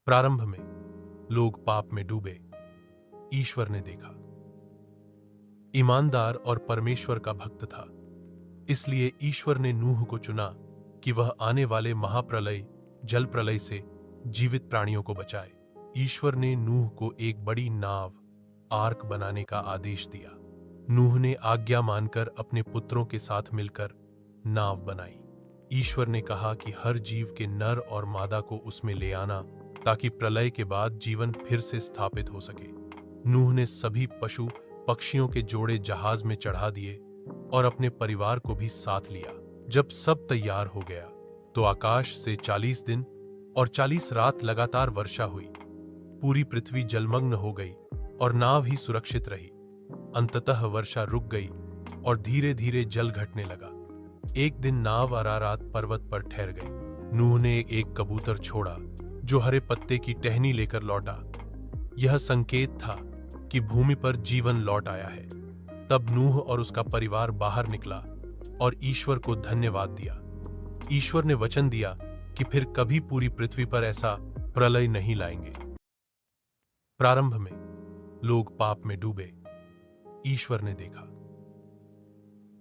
प्रारंभ में लोग पाप में डूबे। ईश्वर ने देखा, ईमानदार और परमेश्वर का भक्त था। इसलिए ईश्वर ने नूह को चुना कि वह आने वाले महाप्रलय, जल प्रलय से जीवित प्राणियों को बचाए। ईश्वर ने नूह को एक बड़ी नाव, आर्क बनाने का आदेश दिया। नूह ने आज्ञा मानकर अपने पुत्रों के साथ मिलकर नाव बनाई। ईश्वर ने कहा कि हर जीव के नर और मादा को उसमें ले आना, ताकि प्रलय के बाद जीवन फिर से स्थापित हो सके। नूह ने सभी पशु पक्षियों के जोड़े जहाज में चढ़ा दिए और अपने परिवार को भी साथ लिया। जब सब तैयार हो गया तो आकाश से 40 दिन और 40 रात लगातार वर्षा हुई। पूरी पृथ्वी जलमग्न हो गई और नाव ही सुरक्षित रही। अंततः वर्षा रुक गई और धीरे धीरे जल घटने लगा। एक दिन नाव अरारात पर्वत पर ठहर गई। नूह ने एक कबूतर छोड़ा जो हरे पत्ते की टहनी लेकर लौटा। यह संकेत था कि भूमि पर जीवन लौट आया है। तब नूह और उसका परिवार बाहर निकला और ईश्वर को धन्यवाद दिया। ईश्वर ने वचन दिया कि फिर कभी पूरी पृथ्वी पर ऐसा प्रलय नहीं लाएंगे। प्रारंभ में लोग पाप में डूबे। ईश्वर ने देखा,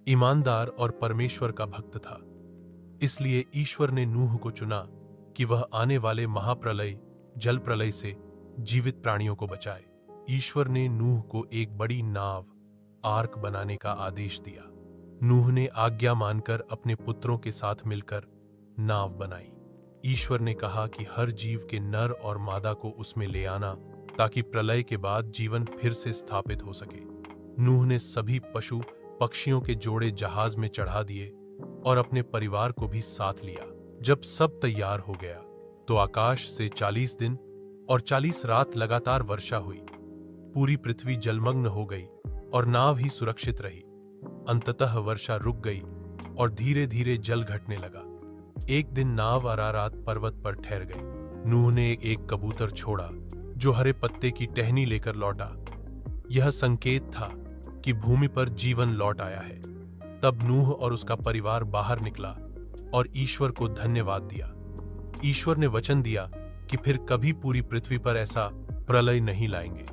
ईमानदार और परमेश्वर का भक्त था। इसलिए ईश्वर ने नूह को चुना कि वह आने वाले महाप्रलय, जल प्रलय से जीवित प्राणियों को बचाए। ईश्वर ने नूह को एक बड़ी नाव, आर्क बनाने का आदेश दिया। नूह ने आज्ञा मानकर अपने पुत्रों के साथ मिलकर नाव बनाई। ईश्वर ने कहा कि हर जीव के नर और मादा को उसमें ले आना, ताकि प्रलय के बाद जीवन फिर से स्थापित हो सके। नूह ने सभी पशु पक्षियों के जोड़े जहाज में चढ़ा दिए और अपने परिवार को भी साथ लिया। जब सब तैयार हो गया तो आकाश से 40 दिन और 40 रात लगातार वर्षा हुई। पूरी पृथ्वी जलमग्न हो गई और नाव ही सुरक्षित रही। अंततः वर्षा रुक गई और धीरे धीरे जल घटने लगा। एक दिन नाव अरारात पर्वत पर ठहर गई। नूह ने एक कबूतर छोड़ा जो हरे पत्ते की टहनी लेकर लौटा। यह संकेत था कि भूमि पर जीवन लौट आया है। तब नूह और उसका परिवार बाहर निकला और ईश्वर को धन्यवाद दिया। ईश्वर ने वचन दिया कि फिर कभी पूरी पृथ्वी पर ऐसा प्रलय नहीं लाएंगे।